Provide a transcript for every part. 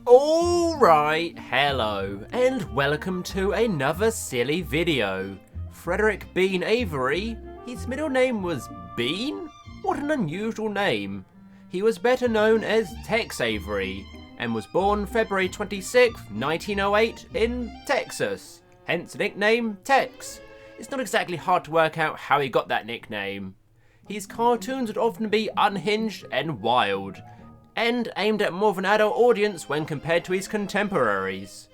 Alright, hello, and welcome to another silly video. Frederick Bean Avery, his middle name was Bean? What an unusual name. He was better known as Tex Avery, and was born February 26, 1908 in Texas, hence the nickname Tex. It's not exactly hard to work out how he got that nickname. His cartoons would often be unhinged and wild, and aimed at more of an adult audience when compared to his contemporaries.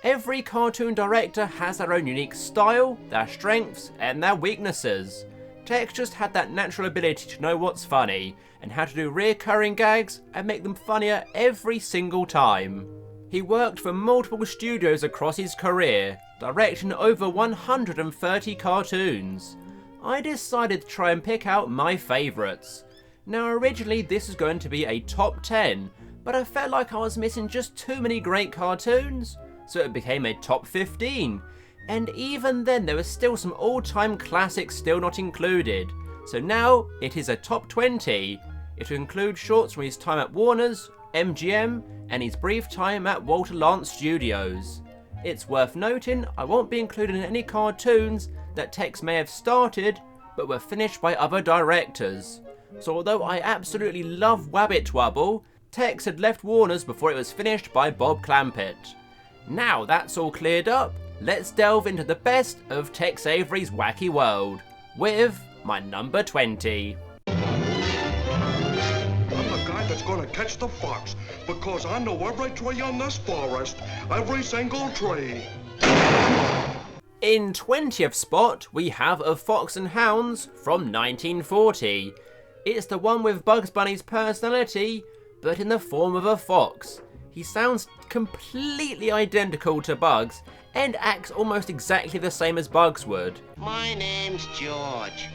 Every cartoon director has their own unique style, their strengths, and their weaknesses. Tex just had that natural ability to know what's funny, and how to do recurring gags and make them funnier every single time. He worked for multiple studios across his career, directing over 130 cartoons. I decided to try and pick out my favourites. Now originally this was going to be a top 10, but I felt like I was missing just too many great cartoons, so it became a top 15. And even then there was still some all-time classics still not included, so now it is a top 20. It will include shorts from his time at Warner's, MGM, and his brief time at Walter Lanz Studios. It's worth noting I won't be including any cartoons that Tex may have started, but were finished by other directors. So although I absolutely love Wabbit Wubble, Tex had left Warner's before it was finished by Bob Clampett. Now that's all cleared up, let's delve into the best of Tex Avery's wacky world, with my number 20. I'm the guy that's gonna catch the fox, because I know every tree in this forest, every single tree. In 20th spot, we have A Fox and Hounds from 1940. It's the one with Bugs Bunny's personality, but in the form of a fox. He sounds completely identical to Bugs, and acts almost exactly the same as Bugs would. My name's George.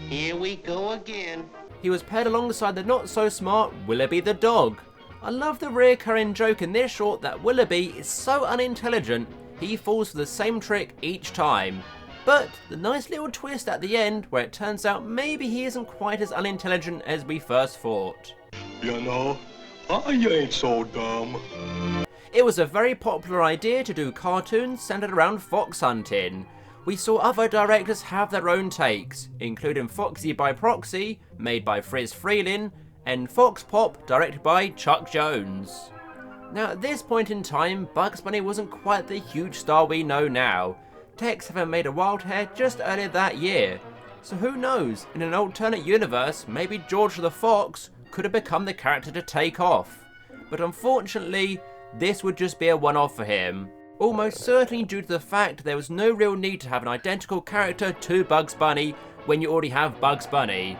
Here we go again. He was paired alongside the not-so-smart Willoughby the dog. I love the recurring joke in this short that Willoughby is so unintelligent, he falls for the same trick each time. But the nice little twist at the end where it turns out maybe he isn't quite as unintelligent as we first thought. You know, I ain't so dumb. It was a very popular idea to do cartoons centered around fox hunting. We saw other directors have their own takes, including Foxy by Proxy, made by Friz Freleng, and Fox Pop, directed by Chuck Jones. Now at this point in time, Bugs Bunny wasn't quite the huge star we know now. Tex having made a wild hair just earlier that year. So who knows, in an alternate universe, maybe George the Fox could have become the character to take off. But unfortunately, this would just be a one-off for him. Almost certainly due to the fact there was no real need to have an identical character to Bugs Bunny when you already have Bugs Bunny.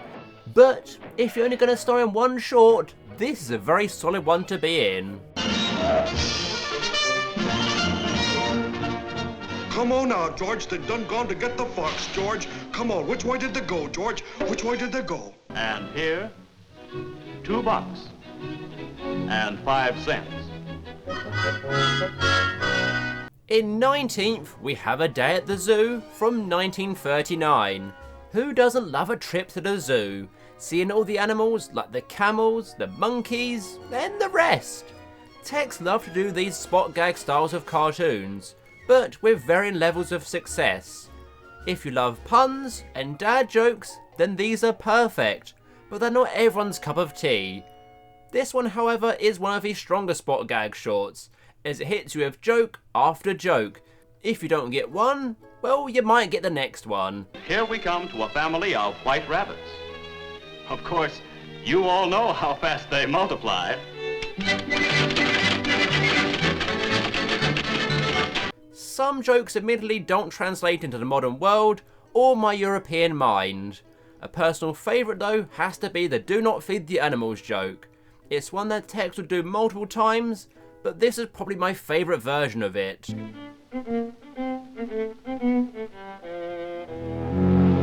But if you're only going to star in one short, this is a very solid one to be in. Come on now, George, they done gone to get the fox, George. Come on, which way did they go, George? Which way did they go? And here, $2 and 5 cents. In 19th, we have A Day at the Zoo from 1939. Who doesn't love a trip to the zoo? Seeing all the animals like the camels, the monkeys, and the rest. Tex loved to do these spot gag styles of cartoons, but with varying levels of success. If you love puns and dad jokes, then these are perfect, but they're not everyone's cup of tea. This one, however, is one of his stronger spot gag shorts, as it hits you with joke after joke. If you don't get one, well, you might get the next one. Here we come to a family of white rabbits. Of course, you all know how fast they multiply. Some jokes admittedly don't translate into the modern world or my European mind. A personal favourite though has to be the do not feed the animals joke. It's one that Tex would do multiple times, but this is probably my favourite version of it.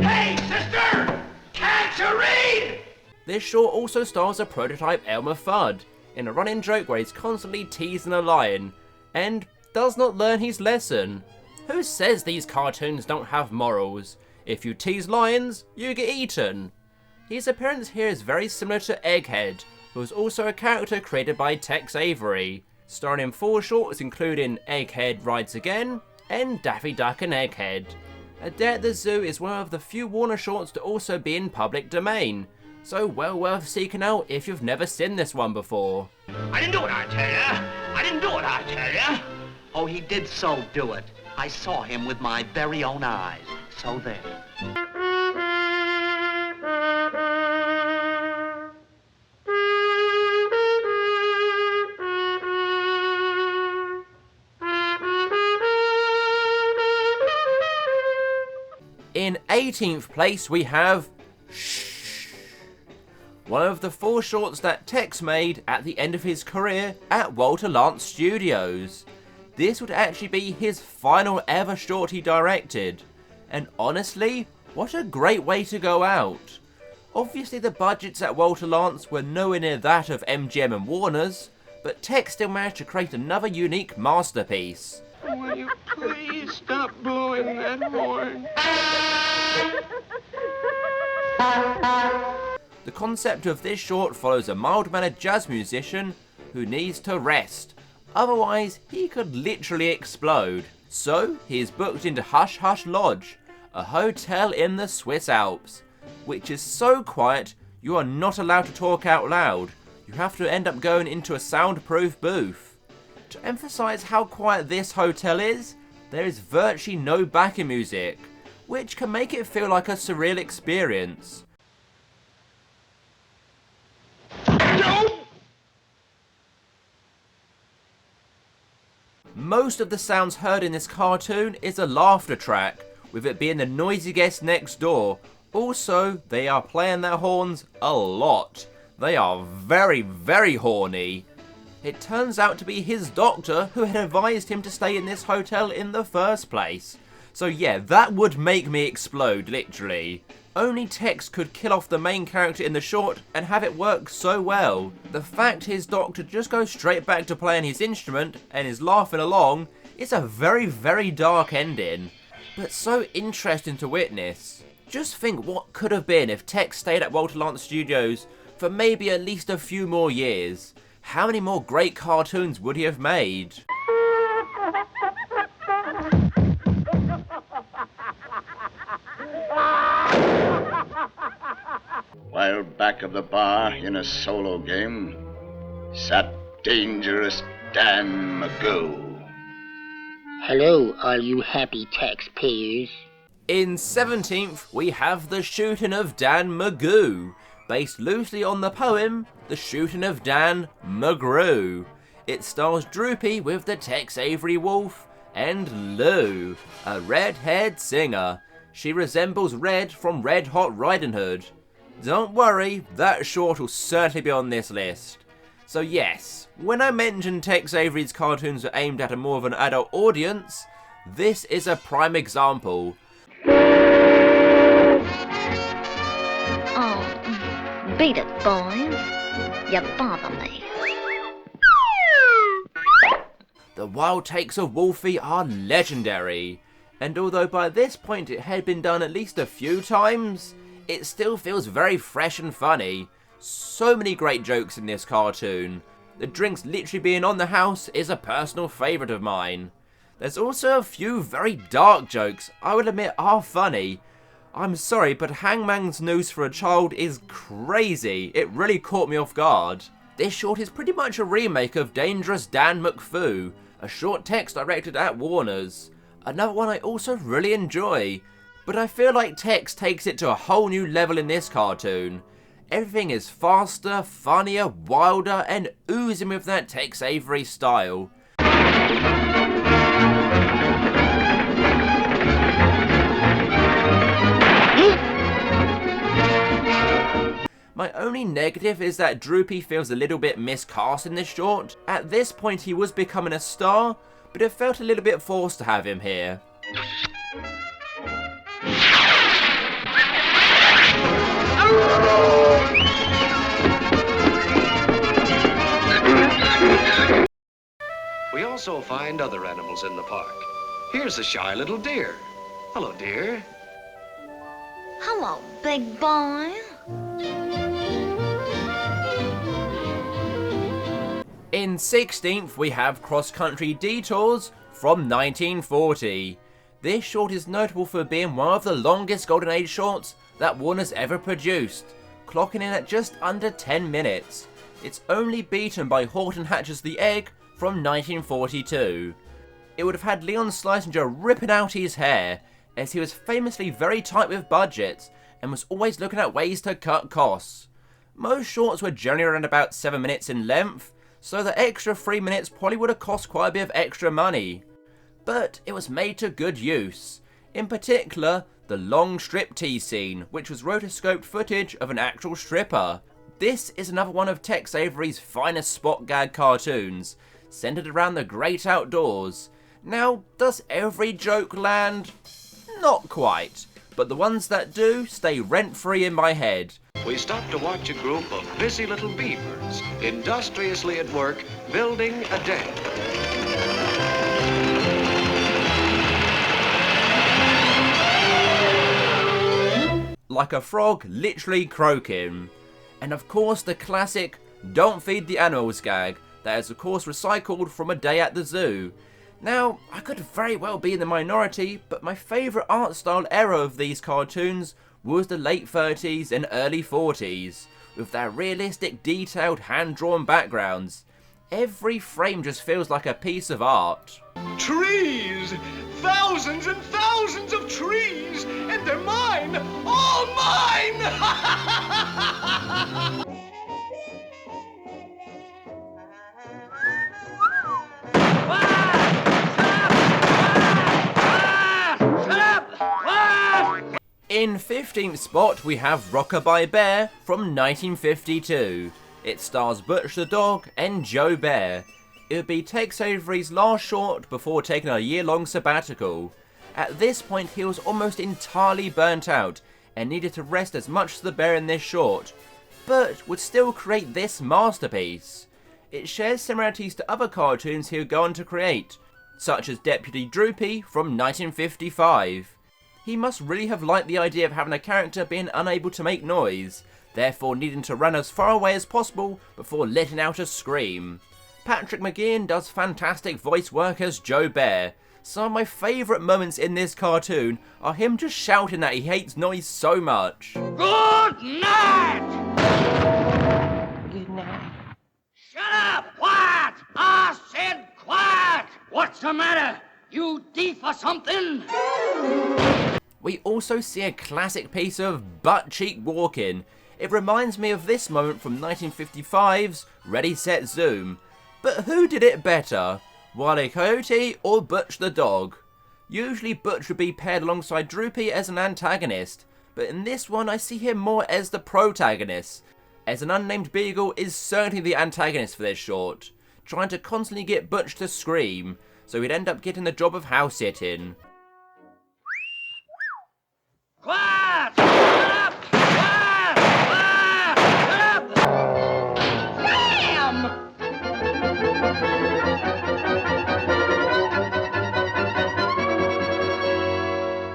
Hey, sister! Can't you read? This short also stars a prototype Elmer Fudd, in a running joke where he's constantly teasing a lion, and does not learn his lesson. Who says these cartoons don't have morals? If you tease lions, you get eaten. His appearance here is very similar to Egghead, who was also a character created by Tex Avery. starring in 4 shorts including Egghead Rides Again and Daffy Duck and Egghead. A Day at the Zoo is one of the few Warner shorts to also be in public domain, so well worth seeking out if you've never seen this one before. I didn't do it, I tell ya. I didn't do it, I tell ya. Oh, he did so do it. I saw him with my very own eyes. So there. In 18th place we have Shh, one of the 4 shorts that Tex made at the end of his career at Walter Lanz Studios. This would actually be his final ever short he directed, and honestly, what a great way to go out. Obviously the budgets at Walter Lanz were nowhere near that of MGM and Warner's, but Tex still managed to create another unique masterpiece. Will you please stop blowing that horn? The concept of this short follows a mild-mannered jazz musician who needs to rest, otherwise he could literally explode. So he is booked into Hush Hush Lodge, a hotel in the Swiss Alps, which is so quiet you are not allowed to talk out loud. You have to end up going into a soundproof booth. To emphasise how quiet this hotel is, there is virtually no backing music, which can make it feel like a surreal experience. Most of the sounds heard in this cartoon is a laughter track, with it being the noisy guest next door. Also, they are playing their horns a lot. They are very, very horny. It turns out to be his doctor who had advised him to stay in this hotel in the first place. So yeah, that would make me explode, literally. Only Tex could kill off the main character in the short and have it work so well. The fact his doctor just goes straight back to playing his instrument and is laughing along is a very, very dark ending, but so interesting to witness. Just think what could have been if Tex stayed at Walter Lanz Studios for maybe at least a few more years. How many more great cartoons would he have made? While back of the bar in a solo game sat dangerous Dan McGoo. Hello, all you happy taxpayers. In 17th, we have The Shooting of Dan McGoo, based loosely on the poem The Shooting of Dan McGrew. It stars Droopy with the Tex Avery Wolf and Lou, a red-haired singer. She resembles Red from Red Hot Riding Hood. Don't worry, that short will certainly be on this list. So yes, when I mentioned Tex Avery's cartoons are aimed at a more of an adult audience, this is a prime example. Oh, beat it, boys. You bother me. The wild takes of Wolfie are legendary, and although by this point it had been done at least a few times, it still feels very fresh and funny. So many great jokes in this cartoon. The drinks literally being on the house is a personal favourite of mine. There's also a few very dark jokes I would admit are funny. I'm sorry, but Hangman's Noose for a Child is crazy. It really caught me off guard. This short is pretty much a remake of Dangerous Dan McFoo, a short text directed at Warner's. Another one I also really enjoy, but I feel like Tex takes it to a whole new level in this cartoon. Everything is faster, funnier, wilder, and oozing with that Tex Avery style. My only negative is that Droopy feels a little bit miscast in this short. At this point he was becoming a star, but it felt a little bit forced to have him here. We also find other animals in the park. Here's a shy little deer. Hello, deer. Hello, big boy. In 16th, we have Cross Country Detours from 1940. This short is notable for being one of the longest Golden Age shorts that Warner's ever produced, clocking in at just under 10 minutes. It's only beaten by Horton Hatcher's The Egg from 1942. It would have had Leon Schlesinger ripping out his hair, as he was famously very tight with budgets and was always looking at ways to cut costs. Most shorts were generally around about 7 minutes in length, so the extra 3 minutes probably would have cost quite a bit of extra money. But it was made to good use. In particular, the long striptease scene, which was rotoscoped footage of an actual stripper. This is another one of Tex Avery's finest spot gag cartoons, centered around the great outdoors. Now, does every joke land? Not quite, but the ones that do stay rent-free in my head. We stopped to watch a group of busy little beavers industriously at work building a dam. Like a frog literally croaking. And of course the classic "don't feed the animals" gag that is of course recycled from A Day at the Zoo. Now, I could very well be in the minority, but my favourite art style era of these cartoons was the late 30s and early 40s, with their realistic, detailed, hand-drawn backgrounds. Every frame just feels like a piece of art. Trees! Thousands and thousands of trees! And they're mine! All mine! In 15th spot, we have Rockabye Bear from 1952. It stars Butch the Dog and Joe Bear. It would be Tex Avery's last short before taking a year-long sabbatical. At this point, he was almost entirely burnt out and needed to rest as much as the bear in this short, but would still create this masterpiece. It shares similarities to other cartoons he would go on to create, such as Deputy Droopy from 1955. He must really have liked the idea of having a character being unable to make noise, therefore needing to run as far away as possible before letting out a scream. Patrick McGeehan does fantastic voice work as Joe Bear. Some of my favourite moments in this cartoon are him just shouting that he hates noise so much. Good night! Good night. Shut up! Quiet! I said quiet! What's the matter? You deaf or something? We also see a classic piece of butt-cheek walking. It reminds me of this moment from 1955's Ready Set Zoom. But who did it better? Wile E. Coyote or Butch the Dog? Usually Butch would be paired alongside Droopy as an antagonist, but in this one I see him more as the protagonist, as an unnamed beagle is certainly the antagonist for this short, trying to constantly get Butch to scream, so he'd end up getting the job of house sitting. Quiet! Shut up! Quiet! Quiet! Shut up! Damn!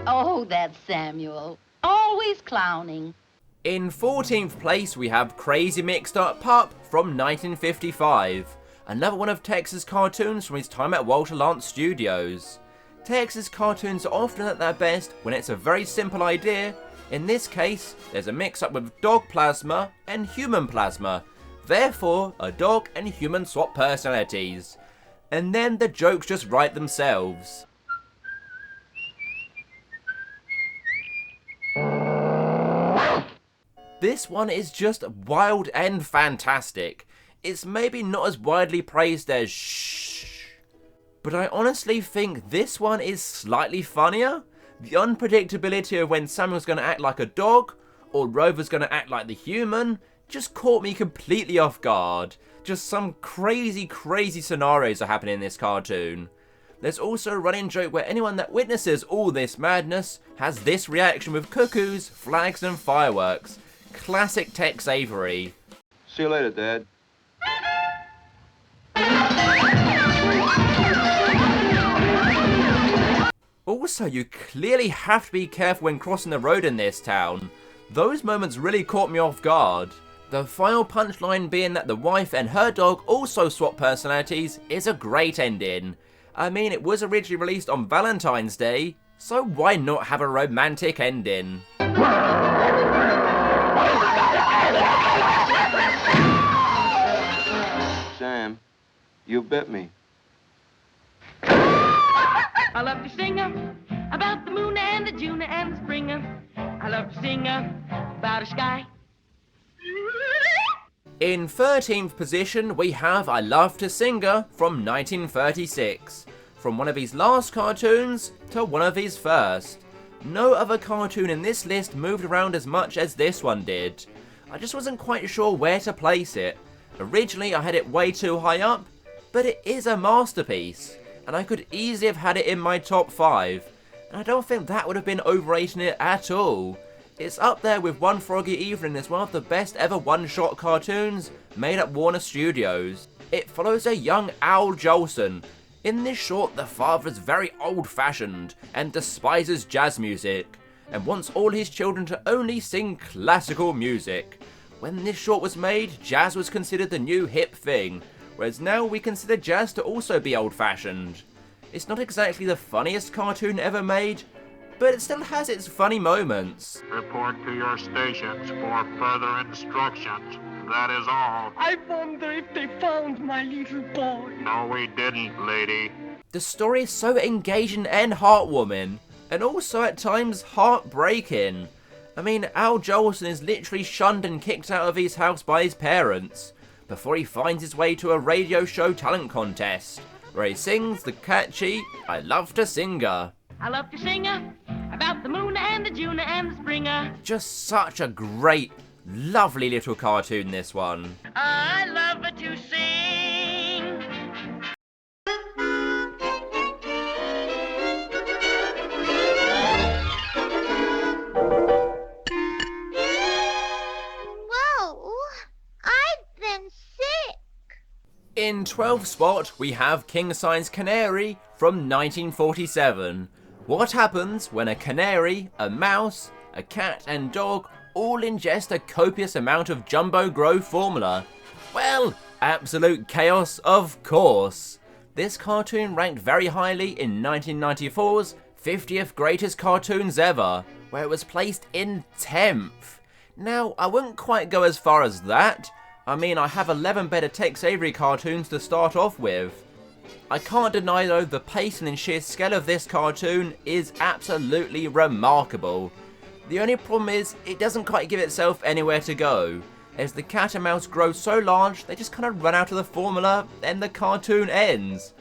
Oh, that's Samuel. Always clowning. In 14th place we have Crazy Mixed Up Pup from 1955, another one of Tex's cartoons from his time at Walter Lanz Studios. Tex's cartoons are often at their best when it's a very simple idea. In this case, there's a mix-up with dog plasma and human plasma, therefore a dog and human swap personalities. And then the jokes just write themselves. This one is just wild and fantastic. It's maybe not as widely praised as Shh, but I honestly think this one is slightly funnier. The unpredictability of when Samuel's going to act like a dog, or Rover's going to act like the human, just caught me completely off guard. Just some crazy scenarios are happening in this cartoon. There's also a running joke where anyone that witnesses all this madness has this reaction with cuckoos, flags and fireworks. Classic Tex Avery. See you later, Dad. Also, you clearly have to be careful when crossing the road in this town. Those moments really caught me off guard. The final punchline being that the wife and her dog also swap personalities is a great ending. I mean, it was originally released on Valentine's Day, so why not have a romantic ending? Sam, you bit me. I love to sing about the moon and the June and the spring. I love to sing about a sky. In 13th position, we have I Love to Singer from 1936. From one of his last cartoons to one of his first. No other cartoon in this list moved around as much as this one did. I just wasn't quite sure where to place it. Originally I had it way too high up, but it is a masterpiece, and I could easily have had it in my top 5, and I don't think that would have been overrating it at all. It's up there with One Froggy Evening as one of the best ever one-shot cartoons made at Warner Studios. It follows a young Al Jolson. In this short, the father is very old-fashioned and despises jazz music, and wants all his children to only sing classical music. When this short was made, jazz was considered the new hip thing, whereas now we consider jazz to also be old-fashioned. It's not exactly the funniest cartoon ever made, but it still has its funny moments. Report to your stations for further instructions. That is all. I wonder if they found my little boy. No, we didn't, lady. The story is so engaging and heartwarming, and also at times heartbreaking. I mean, Al Jolson is literally shunned and kicked out of his house by his parents, before he finds his way to a radio show talent contest, where he sings the catchy I Love to Singer. I love to sing about the moon and the June and the spring. Just such a great, lovely little cartoon, this one. I love to sing. Whoa, I've been sick. In 12th spot, we have King Size Canary from 1947. What happens when a canary, a mouse, a cat and dog all ingest a copious amount of Jumbo Grow formula? Well, absolute chaos, of course. This cartoon ranked very highly in 1994's 50th Greatest Cartoons Ever, where it was placed in 10th. Now, I wouldn't quite go as far as that. I mean, I have 11 better Tex Avery cartoons to start off with. I can't deny though, the pace and sheer scale of this cartoon is absolutely remarkable. The only problem is, it doesn't quite give itself anywhere to go. As the cat and mouse grow so large, they just kind of run out of the formula and the cartoon ends.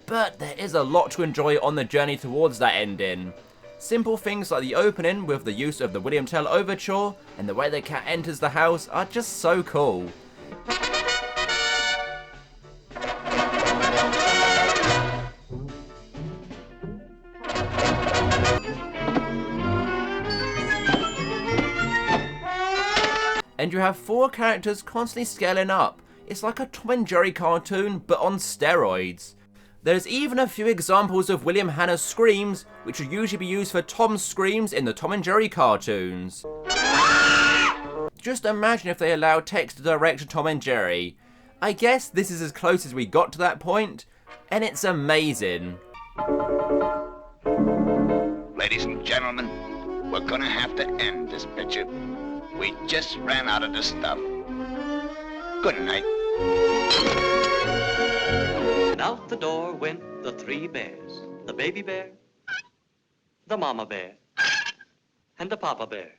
But there is a lot to enjoy on the journey towards that ending. Simple things like the opening with the use of the William Tell Overture and the way the cat enters the house are just so cool. And you have 4 characters constantly scaling up. It's like a Tom and Jerry cartoon, but on steroids. There's even a few examples of William Hanna's screams, which would usually be used for Tom's screams in the Tom and Jerry cartoons. Just imagine if they allowed Tex to direct Tom and Jerry. I guess this is as close as we got to that point, and it's amazing. Ladies and gentlemen, we're gonna have to end this picture. We just ran out of the stuff. Good night. And out the door went the 3 bears. The baby bear, the mama bear, and the papa bear.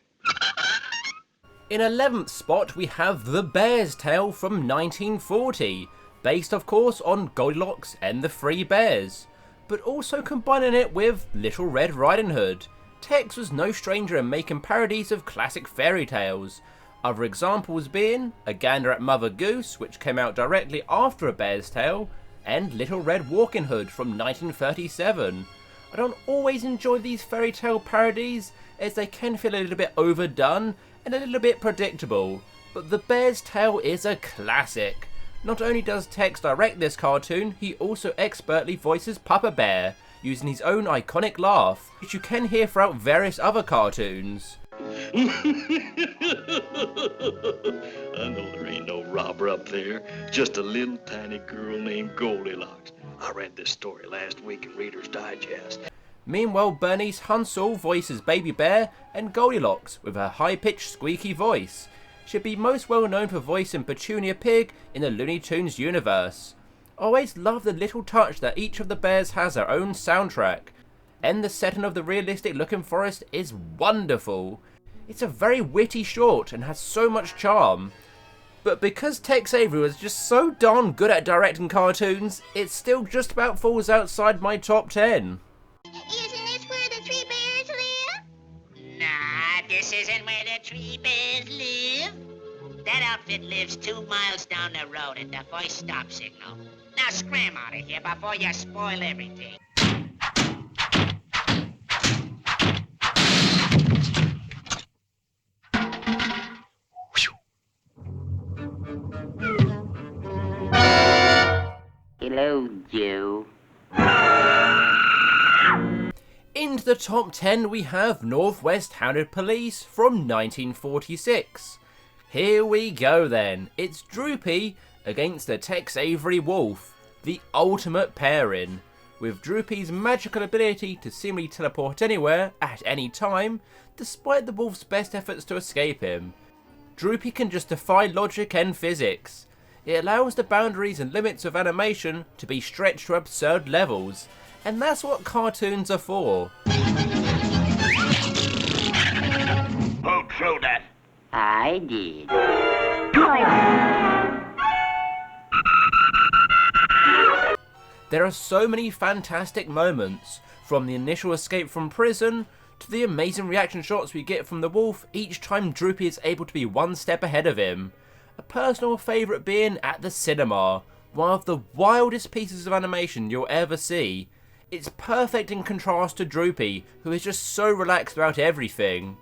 In 11th spot, we have The Bear's Tale from 1940, based of course on Goldilocks and the 3 Bears, but also combining it with Little Red Riding Hood. Tex was no stranger in making parodies of classic fairy tales. Other examples being A Gander at Mother Goose, which came out directly after A Bear's Tale, and Little Red Walking Hood from 1937. I don't always enjoy these fairy tale parodies, as they can feel a little bit overdone and a little bit predictable, but The Bear's Tale is a classic. Not only does Tex direct this cartoon, he also expertly voices Papa Bear, using his own iconic laugh, which you can hear throughout various other cartoons. I know there ain't no robber up there, just a little tiny girl named Goldilocks. I read this story last week in Reader's Digest. Meanwhile, Bernice Hunsell voices Baby Bear and Goldilocks with her high-pitched squeaky voice. She'd be most well known for voicing Petunia Pig in the Looney Tunes universe. I always love the little touch that each of the bears has their own soundtrack, and the setting of the realistic looking forest is wonderful. It's a very witty short and has so much charm. But because Tex Avery was just so darn good at directing cartoons, it still just about falls outside my top 10. Isn't this where the three bears live? Nah, this isn't where the three bears live. That outfit lives 2 miles down the road at the first stop signal. Now scram out of here before you spoil everything. Hello, Joe. Into the top 10 we have Northwest Hounded Police from 1946. Here we go then, it's Droopy against the Tex Avery Wolf, the ultimate pairing. With Droopy's magical ability to seemingly teleport anywhere, at any time, despite the wolf's best efforts to escape him. Droopy can just defy logic and physics. It allows the boundaries and limits of animation to be stretched to absurd levels, and that's what cartoons are for. Who threw that? I did. There are so many fantastic moments, from the initial escape from prison, to the amazing reaction shots we get from the wolf each time Droopy is able to be one step ahead of him. A personal favourite being at the cinema, one of the wildest pieces of animation you'll ever see. It's perfect in contrast to Droopy, who is just so relaxed about everything.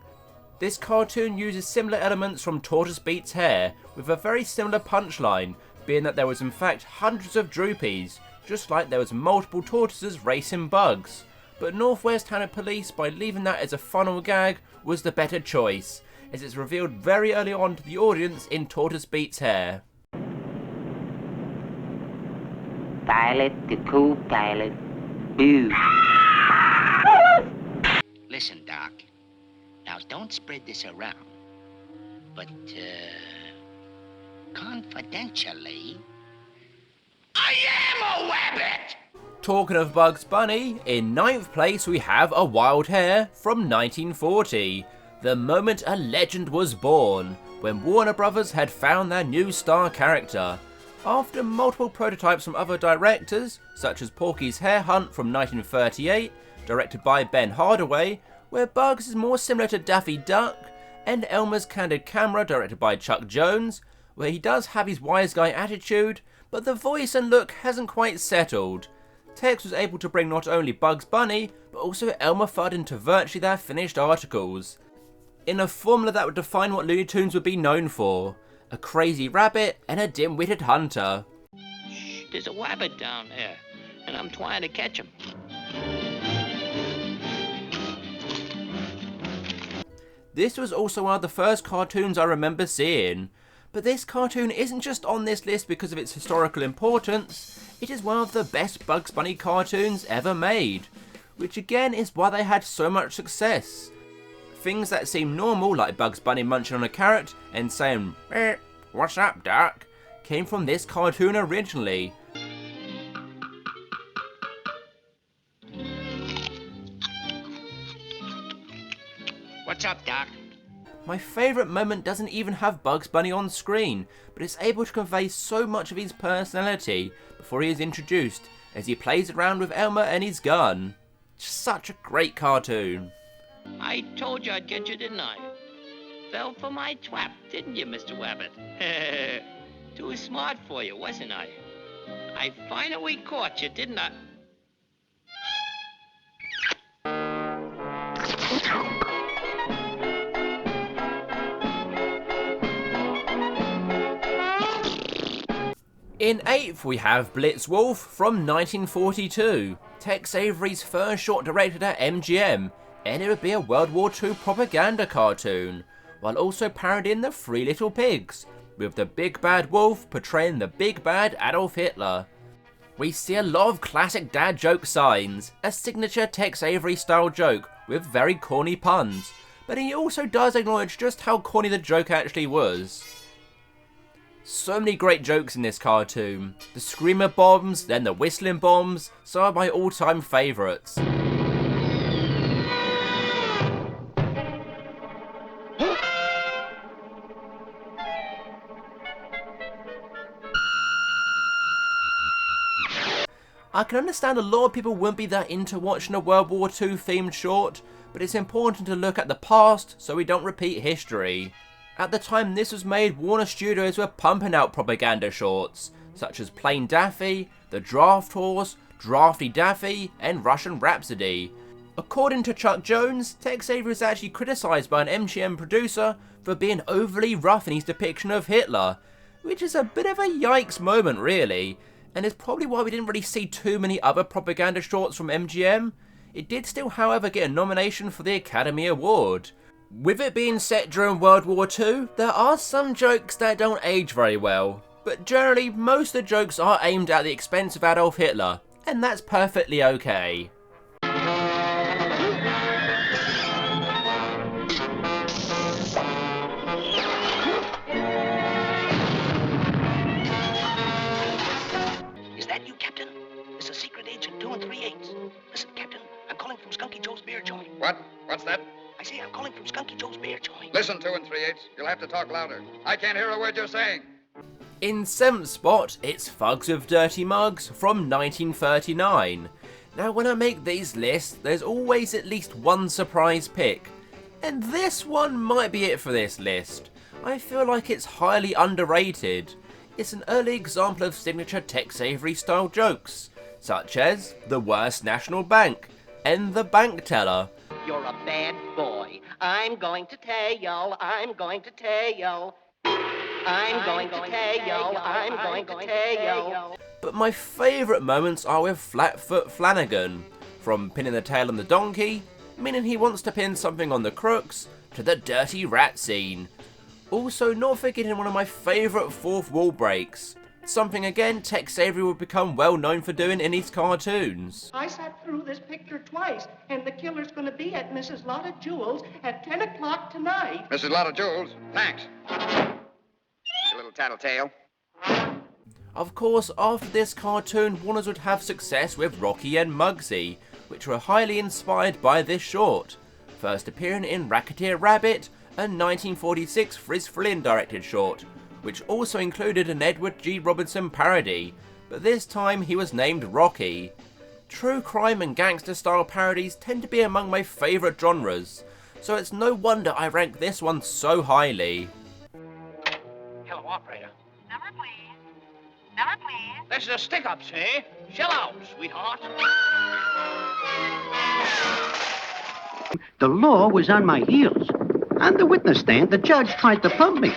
This cartoon uses similar elements from Tortoise Beats Hair, with a very similar punchline, being that there was in fact hundreds of Droopies, just like there was multiple tortoises racing bugs. But Northwest Hounded Police, by leaving that as a final gag, was the better choice, as it's revealed very early on to the audience in Tortoise Beats Hair. Pilot to co-pilot. Boo. Listen, Doc. Now, don't spread this around. But, confidentially, I am a wabbit! Talking of Bugs Bunny, in 9th place we have A Wild Hare from 1940. The moment a legend was born, when Warner Brothers had found their new star character. After multiple prototypes from other directors, such as Porky's Hare Hunt from 1938, directed by Ben Hardaway, where Bugs is more similar to Daffy Duck, and Elmer's Candid Camera, directed by Chuck Jones, where he does have his wise guy attitude, but the voice and look hasn't quite settled. Tex was able to bring not only Bugs Bunny, but also Elmer Fudd into virtually their finished articles, in a formula that would define what Looney Tunes would be known for: a crazy rabbit and a dim-witted hunter. Shh, there's a wabbit down there, and I'm trying to catch him. This was also one of the first cartoons I remember seeing, but this cartoon isn't just on this list because of its historical importance, it is one of the best Bugs Bunny cartoons ever made, which again is why they had so much success. Things that seem normal, like Bugs Bunny munching on a carrot and saying, "What's up, Doc?" came from this cartoon originally. What's up, Doc? My favourite moment doesn't even have Bugs Bunny on screen, but it's able to convey so much of his personality before he is introduced, as he plays around with Elmer and his gun. Just such a great cartoon. I told you I'd get you, didn't I? Fell for my trap, didn't you, Mr. Wabbit? Too smart for you, wasn't I? I finally caught you, didn't I? In 8th we have Blitzwolf from 1942, Tex Avery's first short directed at MGM, and it would be a World War II propaganda cartoon, while also parodying the Three Little Pigs, with the big bad wolf portraying the big bad Adolf Hitler. We see a lot of classic dad joke signs, a signature Tex Avery style joke with very corny puns, but he also does acknowledge just how corny the joke actually was. So many great jokes in this cartoon. The screamer bombs, then the whistling bombs, some of my all-time favourites. I can understand a lot of people wouldn't be that into watching a World War II themed short, but it's important to look at the past so we don't repeat history. At the time this was made, Warner Studios were pumping out propaganda shorts, such as Plain Daffy, The Draft Horse, Drafty Daffy, and Russian Rhapsody. According to Chuck Jones, Tex Avery was actually criticised by an MGM producer for being overly rough in his depiction of Hitler, which is a bit of a yikes moment really, and is probably why we didn't really see too many other propaganda shorts from MGM. It did still, however, get a nomination for the Academy Award. With it being set during World War II, there are some jokes that don't age very well, but generally most of the jokes are aimed at the expense of Adolf Hitler, and that's perfectly okay. Is that you, Captain? This is Secret Agent 2 3/8. Listen, Captain, I'm calling from Skunky Joe's beer joint. What? What's that? I say I'm calling from Skunky Joe's beer joint. Listen, 2 3/8. You'll have to talk louder. I can't hear a word you're saying. In 7th spot, it's Thugs with Dirty Mugs from 1939. Now when I make these lists, there's always at least one surprise pick, and this one might be it for this list. I feel like it's highly underrated. It's an early example of signature Tex Avery style jokes, such as the worst national bank and the bank teller. You're a bad boy. I'm going to tell. I'm going to tell. I'm going to tell. I'm going to tell. But my favourite moments are with Flatfoot Flanagan, from pinning the tail on the donkey, meaning he wants to pin something on the crooks, to the dirty rat scene. Also, not forgetting one of my favourite fourth wall breaks, something again Tex Avery would become well known for doing in his cartoons. I sat through this picture twice, and the killer's going to be at Mrs. Lotta Jewels at 10 o'clock tonight. Mrs. Lotta Jewels, thanks. You little tattletale. Of course, after this cartoon, Warners would have success with Rocky and Muggsy, which were highly inspired by this short, first appearing in Racketeer Rabbit, a 1946 Friz Freleng directed short, which also included an Edward G. Robinson parody, but this time he was named Rocky. True crime and gangster style parodies tend to be among my favourite genres, so it's no wonder I rank this one so highly. Hello, operator. Number, please. Number, please. This is a stick-up, see? Shell out, sweetheart. The law was on my heels. On the witness stand, the judge tried to pump me.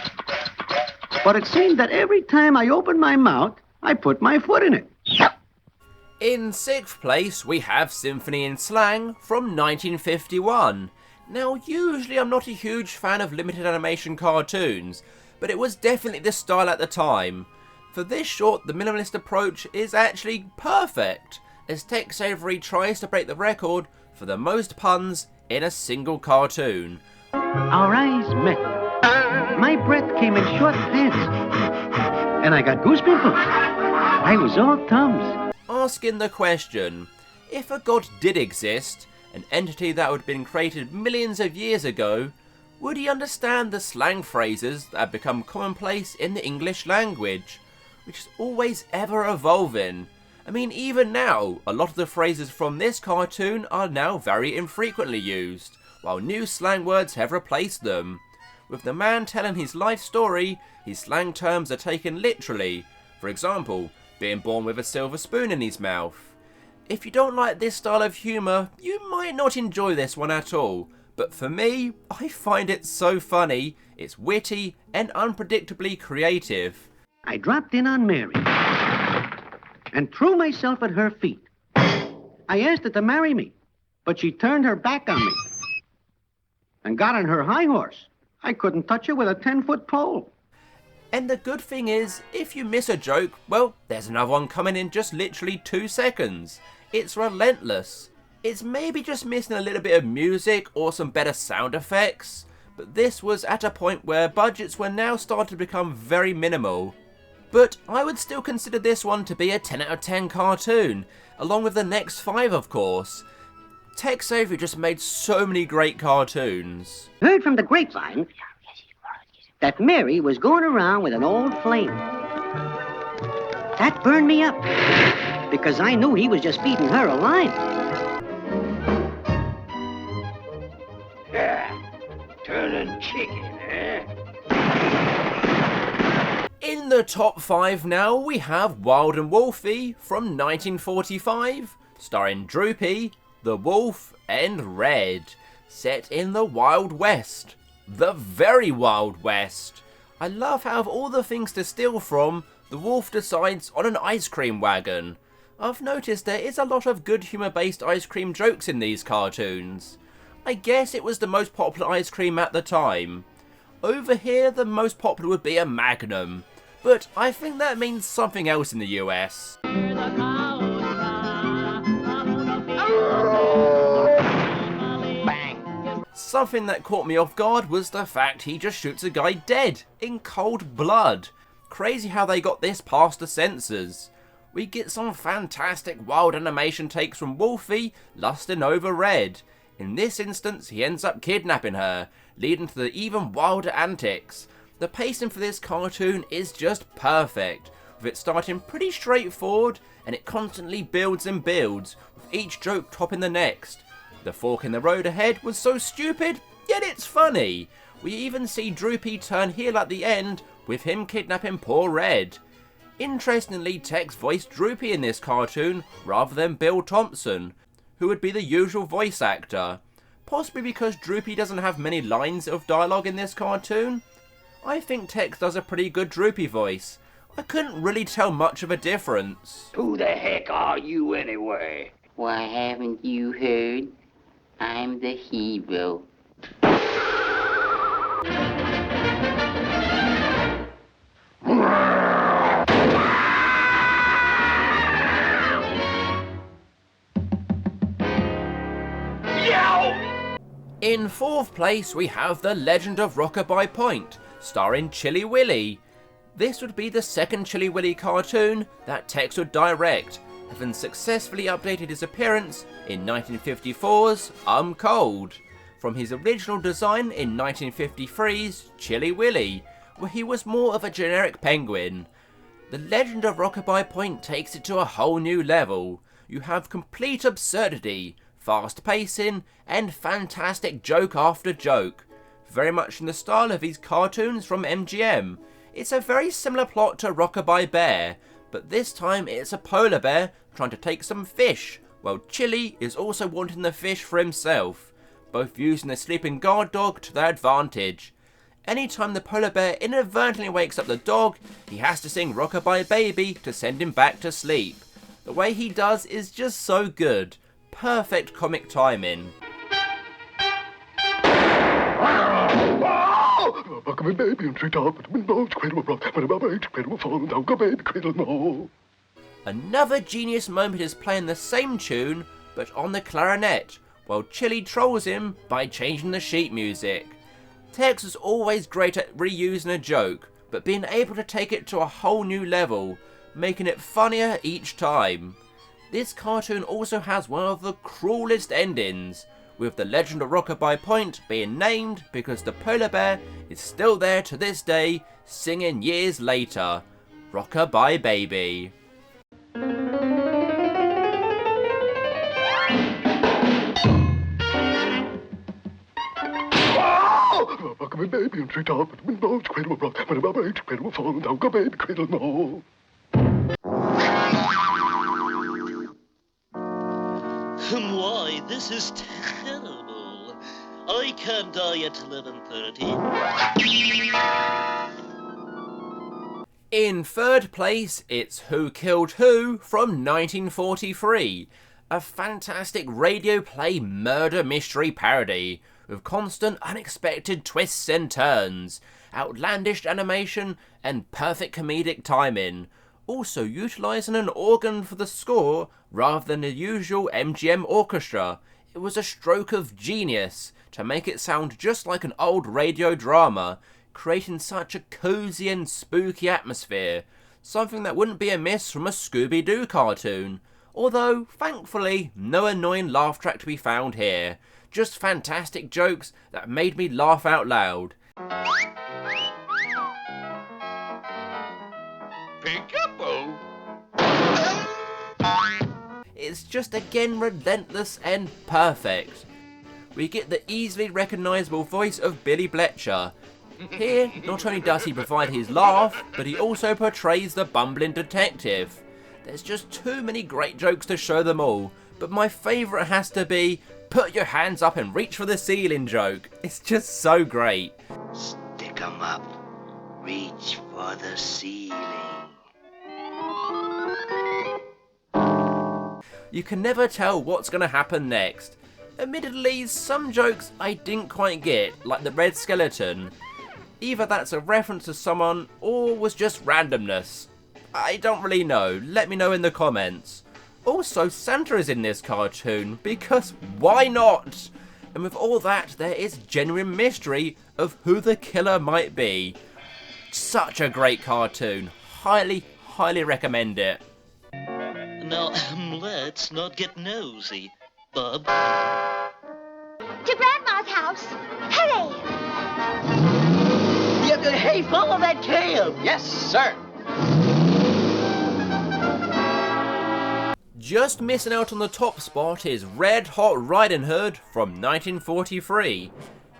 But it seemed that every time I opened my mouth, I put my foot in it. In 6th place, we have Symphony in Slang from 1951. Now, usually I'm not a huge fan of limited animation cartoons, but it was definitely the style at the time. For this short, the minimalist approach is actually perfect, as Tex Avery tries to break the record for the most puns in a single cartoon. Our eyes met. My breath came in short pants, and I got goose pimples. I was all thumbs. Asking the question, if a god did exist, an entity that would have been created millions of years ago, would he understand the slang phrases that have become commonplace in the English language, which is always ever evolving? I mean, even now, a lot of the phrases from this cartoon are now very infrequently used, while new slang words have replaced them. With the man telling his life story, his slang terms are taken literally. For example, being born with a silver spoon in his mouth. If you don't like this style of humour, you might not enjoy this one at all, but for me, I find it so funny, it's witty and unpredictably creative. I dropped in on Mary and threw myself at her feet. I asked her to marry me, but she turned her back on me. and got on her high horse. I couldn't touch her with a 10-foot pole. And the good thing is, if you miss a joke, well, there's another one coming in just literally 2 seconds. It's relentless. It's maybe just missing a little bit of music or some better sound effects, but this was at a point where budgets were now starting to become very minimal. But I would still consider this one to be a 10 out of 10 cartoon, along with the next 5 of course. Tex Avery just made so many great cartoons. Heard from the grapevine that Mary was going around with an old flame. That burned me up, because I knew he was just feeding her a line. Yeah, turning chicken, eh? In the top 5 now, we have Wild and Wolfie from 1945, starring Droopy, the Wolf, and Red, set in the Wild West. The very Wild West. I love how of all the things to steal from, the wolf decides on an ice cream wagon. I've noticed there is a lot of good humour based ice cream jokes in these cartoons. I guess it was the most popular ice cream at the time. Over here the most popular would be a Magnum, but I think that means something else in the US. Something that caught me off guard was the fact he just shoots a guy dead, in cold blood. Crazy how they got this past the censors. We get some fantastic wild animation takes from Wolfie lusting over Red. In this instance, he ends up kidnapping her, leading to the even wilder antics. The pacing for this cartoon is just perfect, with it starting pretty straightforward and it constantly builds and builds, with each joke topping the next. The fork in the road ahead was so stupid, yet it's funny. We even see Droopy turn heel at the end, with him kidnapping poor Red. Interestingly, Tex voiced Droopy in this cartoon rather than Bill Thompson, who would be the usual voice actor. Possibly because Droopy doesn't have many lines of dialogue in this cartoon. I think Tex does a pretty good Droopy voice. I couldn't really tell much of a difference. Who the heck are you anyway? Why, haven't you heard? I'm the hero. In 4th place we have The Legend of Rockabye Point, starring Chilly Willy. This would be the second Chilly Willy cartoon that Tex would direct, having successfully updated his appearance in 1954's I'm Cold, from his original design in 1953's Chilly Willy, where he was more of a generic penguin. The Legend of Rockabye Point takes it to a whole new level. You have complete absurdity, fast pacing, and fantastic joke after joke, very much in the style of his cartoons from MGM. It's a very similar plot to Rockabye Bear, but this time it's a polar bear trying to take some fish, while Chilly is also wanting the fish for himself, both using the sleeping guard dog to their advantage. Anytime the polar bear inadvertently wakes up the dog, he has to sing Rockabye Baby to send him back to sleep. The way he does is just so good. Perfect comic timing. Another genius moment is playing the same tune, but on the clarinet, while Chilly trolls him by changing the sheet music. Tex is always great at reusing a joke, but being able to take it to a whole new level, making it funnier each time. This cartoon also has one of the cruelest endings, with The Legend of Rockabye Point being named because the polar bear is still there to this day, singing years later, Rockabye Baby. Rockabye baby on treetop, cradle rock, cradle falling down, go baby, cradle no. Why, this is terrible. I can't die at 11:30. In 3rd place, it's Who Killed Who from 1943, a fantastic radio play murder mystery parody, with constant unexpected twists and turns, outlandish animation, and perfect comedic timing, also utilising an organ for the score rather than the usual MGM orchestra. It was a stroke of genius to make it sound just like an old radio drama, creating such a cosy and spooky atmosphere, something that wouldn't be amiss from a Scooby-Doo cartoon. Although, thankfully, no annoying laugh track to be found here. Just fantastic jokes that made me laugh out loud. Peekaboo! It's just again relentless and perfect. We get the easily recognisable voice of Billy Bletcher. Here, not only does he provide his laugh, but he also portrays the bumbling detective. There's just too many great jokes to show them all, but my favourite has to be put your hands up and reach for the ceiling joke. It's just so great. Stick 'em up. Reach for the ceiling. You can never tell what's going to happen next. Admittedly, some jokes I didn't quite get, like the red skeleton. Either that's a reference to someone, or was just randomness. I don't really know, let me know in the comments. Also, Santa is in this cartoon, because why not? And with all that, there is genuine mystery of who the killer might be. Such a great cartoon. Highly, highly recommend it. Now, let's not get nosy, Bub. To Grandma's house. Hurry! Hey, follow that tail. Yes, sir. Just missing out on the top spot is Red Hot Riding Hood from 1943.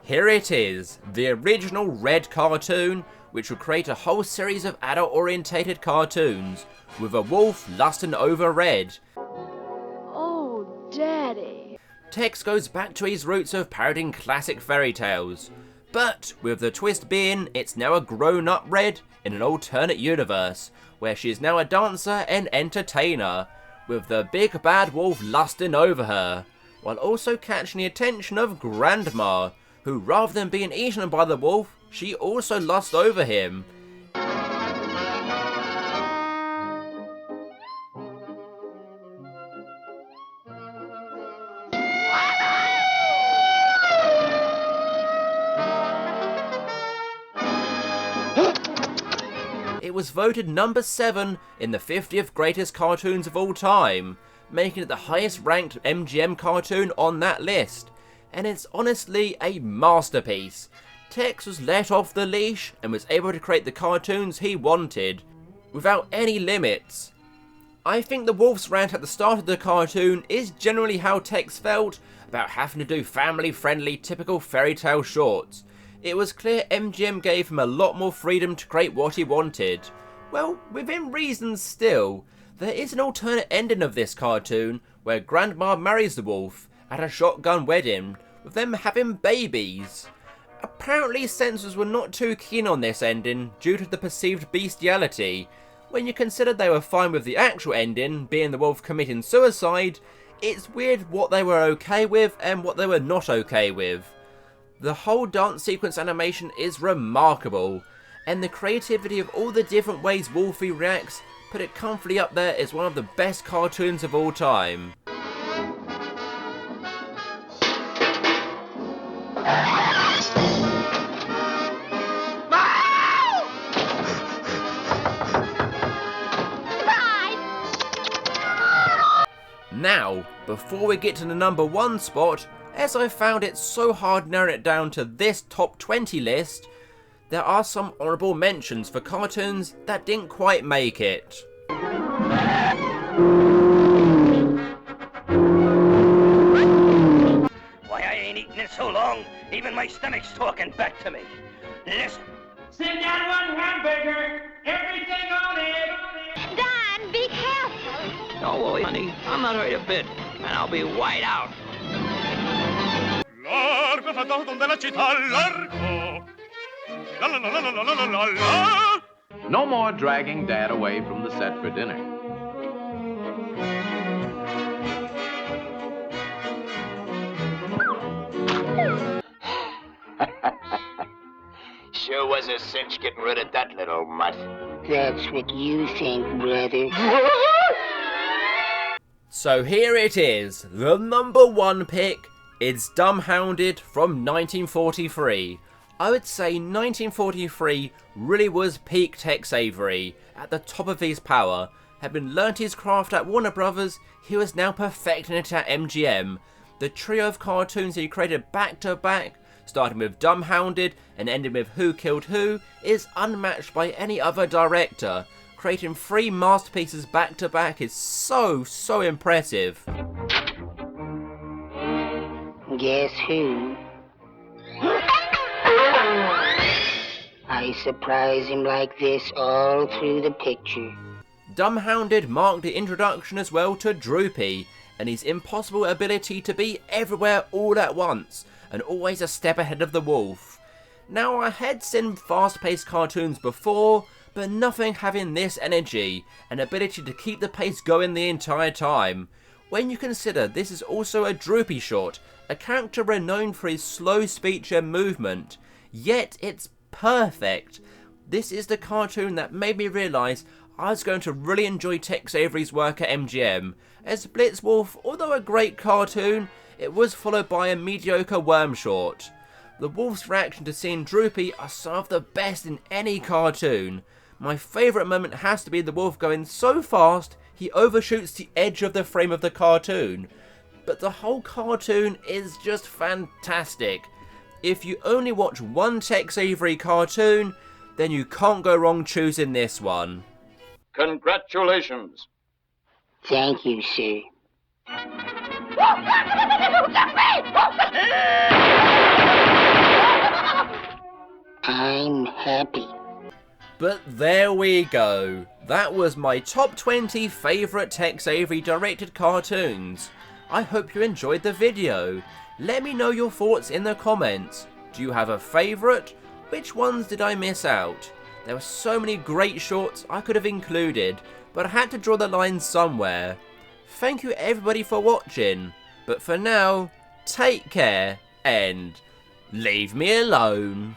Here it is, the original Red cartoon, which would create a whole series of adult-orientated cartoons, with a wolf lusting over Red. Oh, Daddy. Tex goes back to his roots of parodying classic fairy tales, but with the twist being it's now a grown-up Red in an alternate universe, where she is now a dancer and entertainer, with the big bad wolf lusting over her, while also catching the attention of Grandma, who rather than being eaten by the wolf, she also lusts over him. It was voted number 7 in the 50th greatest cartoons of all time, making it the highest ranked MGM cartoon on that list. And it's honestly a masterpiece. Tex was let off the leash and was able to create the cartoons he wanted, without any limits. I think the wolf's rant at the start of the cartoon is generally how Tex felt about having to do family-friendly typical fairy tale shorts. It was clear MGM gave him a lot more freedom to create what he wanted. Well, within reason still. There is an alternate ending of this cartoon where Grandma marries the wolf at a shotgun wedding, with them having babies. Apparently censors were not too keen on this ending due to the perceived bestiality. When you consider they were fine with the actual ending, being the wolf committing suicide, it's weird what they were okay with and what they were not okay with. The whole dance sequence animation is remarkable, and the creativity of all the different ways Wolfie reacts put it comfortably up there as one of the best cartoons of all time. Now, before we get to the number 1 spot, as I found it so hard narrowing it down to this top 20 list, there are some honourable mentions for cartoons that didn't quite make it. Why, I ain't eaten in so long, even my stomach's talking back to me. Listen. Send down 1 hamburger, everything on it. Don, be careful. Don't worry, honey. I'm not hurt a bit, and I'll be white out. Largo fatto donde la città largo. La la la la la la la la. No more dragging Dad away from the set for dinner. was a cinch getting rid of that little mutt. That's what you think, brother. So here it is, the number 1 pick. It's Dumbhounded from 1943. I would say 1943 really was peak Tex Avery, at the top of his power. Having learnt his craft at Warner Brothers, he was now perfecting it at MGM. The trio of cartoons he created back to back, starting with Dumbhounded and ending with Who Killed Who, is unmatched by any other director. Creating 3 masterpieces back to back is so impressive. Guess who? I surprise him like this all through the picture. Dumbhounded marked the introduction as well to Droopy, and his impossible ability to be everywhere all at once, and always a step ahead of the wolf. Now, I had seen fast-paced cartoons before, but nothing having this energy, and ability to keep the pace going the entire time. When you consider this is also a Droopy short, a character renowned for his slow speech and movement, yet it's perfect. This is the cartoon that made me realise I was going to really enjoy Tex Avery's work at MGM, as Blitzwolf, although a great cartoon, it was followed by a mediocre worm short. The wolf's reaction to seeing Droopy are some of the best in any cartoon. My favourite moment has to be the wolf going so fast he overshoots the edge of the frame of the cartoon. But the whole cartoon is just fantastic. If you only watch one Tex Avery cartoon, then you can't go wrong choosing this one. Congratulations. Thank you, sir. I'm happy. But there we go. That was my top 20 favourite Tex Avery directed cartoons. I hope you enjoyed the video. Let me know your thoughts in the comments. Do you have a favourite? Which ones did I miss out? There were so many great shorts I could have included, but I had to draw the line somewhere. Thank you everybody for watching, but for now, take care and leave me alone.